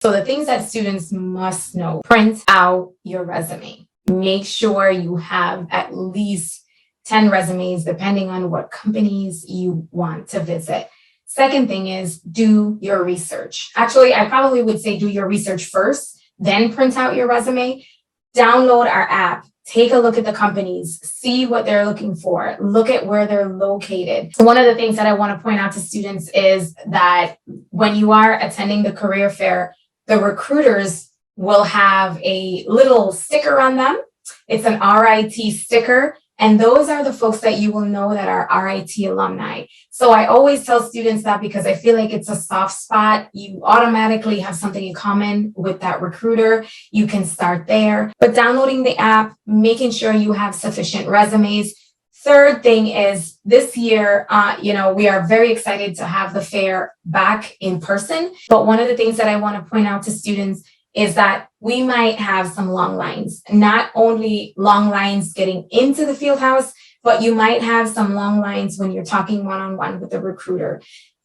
So the things that students must know: print out your resume. Make sure you have at least 10 resumes, depending on what companies you want to visit. Second thing is do your research. Actually, I probably would say do your research first, then print out your resume. Download our app. Take a look at the companies, see what they're looking for, look at where they're located. One of the things that I want to point out to students is that when you are attending the career fair, the recruiters will have a little sticker on them. It's an RIT sticker. And those are the folks that you will know that are RIT alumni. So I always tell students that because I feel like it's a soft spot. You automatically have something in common with that recruiter. You can start there. But downloading the app, making sure you have sufficient resumes. Third thing is this year, we are very excited to have the fair back in person. But one of the things that I want to point out to students is that we might have some long lines, not only long lines getting into the field house, but you might have some long lines when you're talking one-on-one with the recruiter.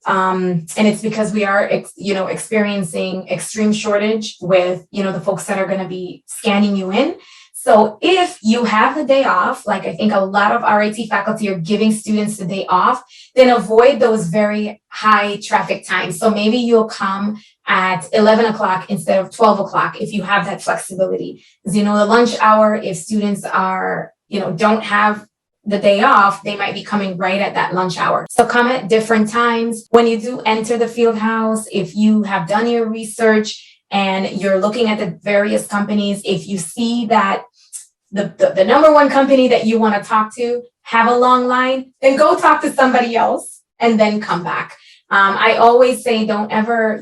And it's because we are, experiencing extreme shortage with, the folks that are going to be scanning you in. So if you have the day off, like I think a lot of RIT faculty are giving students the day off, then avoid those very high traffic times. So maybe you'll come at 11 o'clock instead of 12 o'clock if you have that flexibility. Because, the lunch hour, if students are, don't have the day off, they might be coming right at that lunch hour. So come at different times. When you do enter the field house, if you have done your research and you're looking at the various companies, if you see that the number one company that you want to talk to have a long line, then go talk to somebody else and then come back. I always say don't ever,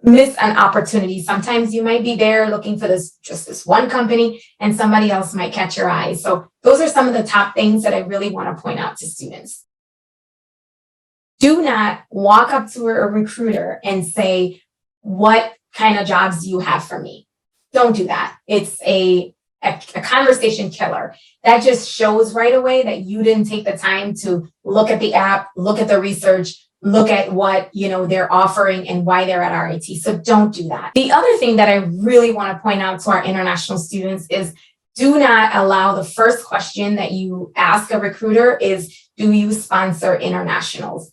miss an opportunity. Sometimes you might be there looking for just this one company and somebody else might catch your eye. So those are some of the top things that I really want to point out to students. Do not walk up to a recruiter and say, what kind of jobs do you have for me? Don't do that. It's a conversation killer. That just shows right away that you didn't take the time to look at the app, look at the research, look at what they're offering and why they're at RIT. So don't do that. The other thing that I really want to point out to our international students is do not allow the first question that you ask a recruiter is, do you sponsor internationals?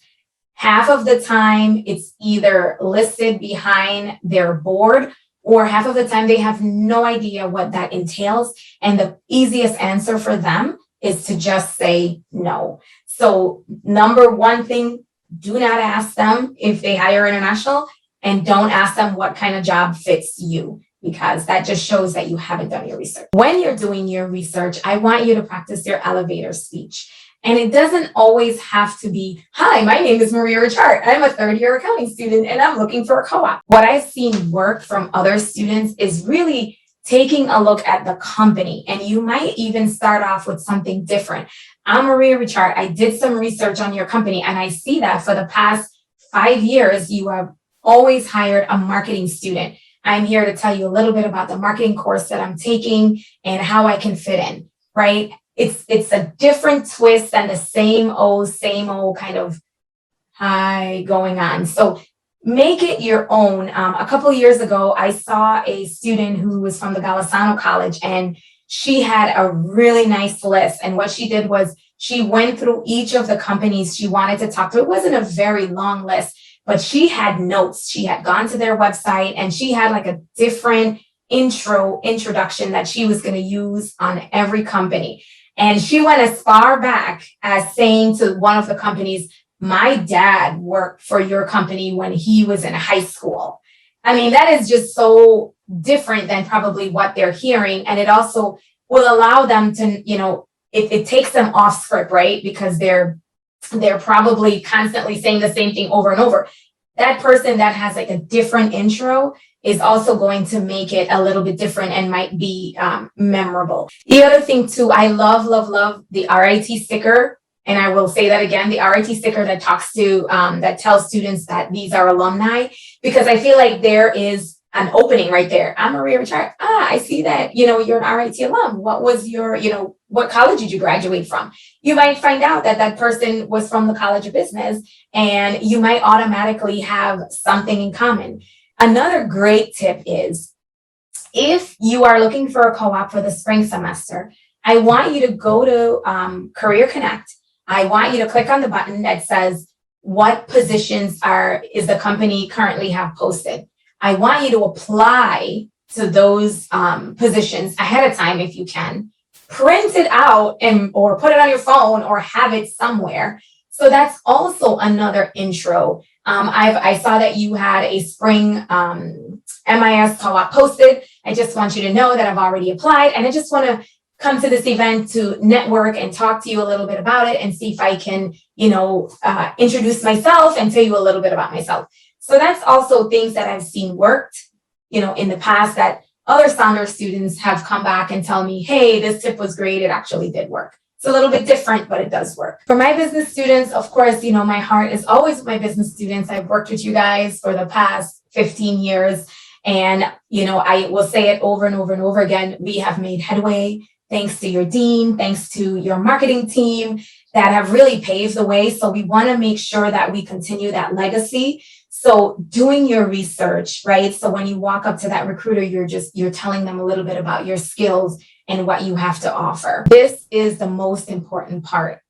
Half of the time it's either listed behind their board, or half of the time they have no idea what that entails. And the easiest answer for them is to just say no. So number one thing, do not ask them if they hire international, and don't ask them what kind of job fits you, because that just shows that you haven't done your research. When you're doing your research, I want you to practice your elevator speech. And it doesn't always have to be, hi, my name is Maria Richart. I'm a third-year accounting student and I'm looking for a co-op. What I've seen work from other students is really taking a look at the company. And you might even start off with something different. I'm Maria Richart. I did some research on your company, and I see that for the past 5 years, you have always hired a marketing student. I'm here to tell you a little bit about the marketing course that I'm taking and how I can fit in, right? It's a different twist than the same old kind of hi going on. So make it your own. A couple of years ago, I saw a student who was from the Golisano College, and she had a really nice list. And what she did was she went through each of the companies she wanted to talk to. It wasn't a very long list, but she had notes. She had gone to their website and she had like a different introduction that she was going to use on every company. And she went as far back as saying to one of the companies, my dad worked for your company when he was in high school. I mean, that is just so different than probably what they're hearing. And it also will allow them to, it takes them off script, right? Because they're probably constantly saying the same thing over and over. That person that has like a different intro is also going to make it a little bit different and might be memorable. The other thing too, I love the RIT sticker. And I will say that again, the RIT sticker that talks to, that tells students that these are alumni, because I feel like there is an opening right there. I'm Maria Richart. I see that, you're an RIT alum. What was your, what college did you graduate from? You might find out that that person was from the College of Business, and you might automatically have something in common. Another great tip is if you are looking for a co-op for the spring semester, I want you to go to CareerConnect. I want you to click on the button that says, what positions is the company currently have posted? I want you to apply to those positions ahead of time if you can. Print it out or put it on your phone or have it somewhere. So that's also another intro. I saw that you had a spring MIS co-op posted. I just want you to know that I've already applied, and I just want to come to this event to network and talk to you a little bit about it and see if I can, introduce myself and tell you a little bit about myself. So that's also things that I've seen worked, in the past, that other Saunders students have come back and tell me, hey, this tip was great. It actually did work. It's a little bit different, but it does work. For my business students, of course, my heart is always with my business students. I've worked with you guys for the past 15 years. And, I will say it over and over and over again. We have made headway thanks to your dean, thanks to your marketing team that have really paved the way. So we want to make sure that we continue that legacy. So doing your research, right? So when you walk up to that recruiter, you're telling them a little bit about your skills and what you have to offer. This is the most important part.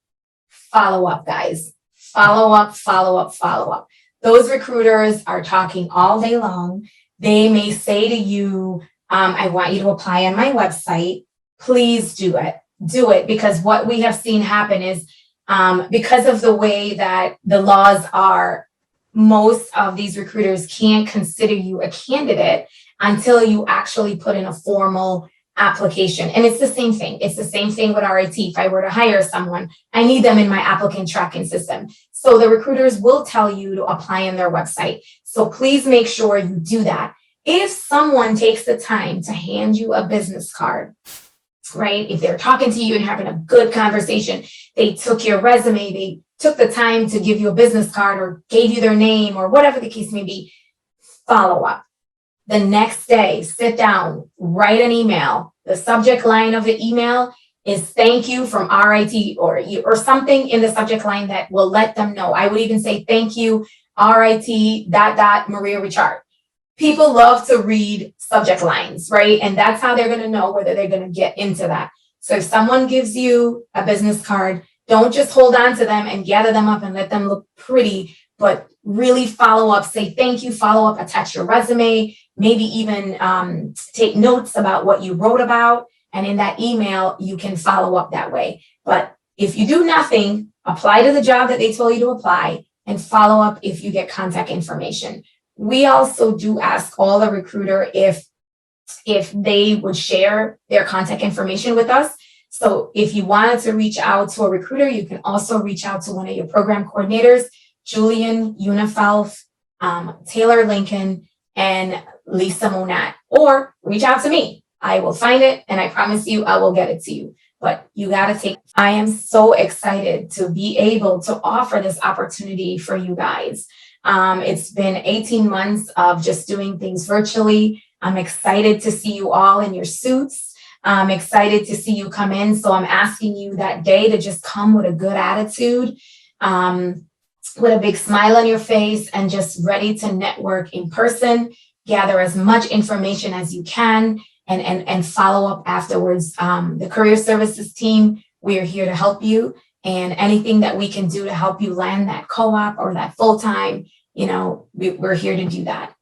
Follow up, guys. Follow up, follow up, follow up. Those recruiters are talking all day long. They may say to you, I want you to apply on my website. Please do it. Do it, because what we have seen happen is because of the way that the laws are, most of these recruiters can't consider you a candidate until you actually put in a formal application. And it's the same thing. It's the same thing with RIT. If I were to hire someone, I need them in my applicant tracking system. So the recruiters will tell you to apply on their website. So please make sure you do that. If someone takes the time to hand you a business card, right? If they're talking to you and having a good conversation, they took your resume, they took the time to give you a business card or gave you their name or whatever the case may be, follow up. The next day, sit down, write an email. The subject line of the email is thank you from RIT or something in the subject line that will let them know. I would even say thank you, RIT, Maria Richart. People love to read subject lines, right? And that's how they're going to know whether they're going to get into that. So if someone gives you a business card, don't just hold on to them and gather them up and let them look pretty, but really follow up, say thank you, follow up, attach your resume, maybe even take notes about what you wrote about. And in that email, you can follow up that way. But if you do nothing, apply to the job that they told you to apply and follow up if you get contact information. We also do ask all the recruiter if they would share their contact information with us. So if you wanted to reach out to a recruiter, you can also reach out to one of your program coordinators, Julian Unifelf, Taylor Lincoln, and Lisa Monat, or reach out to me. I will find it, and I promise you I will get it to you. But you got to I am so excited to be able to offer this opportunity for you guys. It's been 18 months of just doing things virtually. I'm excited to see you all in your suits. I'm excited to see you come in. So I'm asking you that day to just come with a good attitude, with a big smile on your face, and just ready to network in person, gather as much information as you can, and follow up afterwards. The Career Services team, we are here to help you. And anything that we can do to help you land that co-op or that full-time, we're here to do that.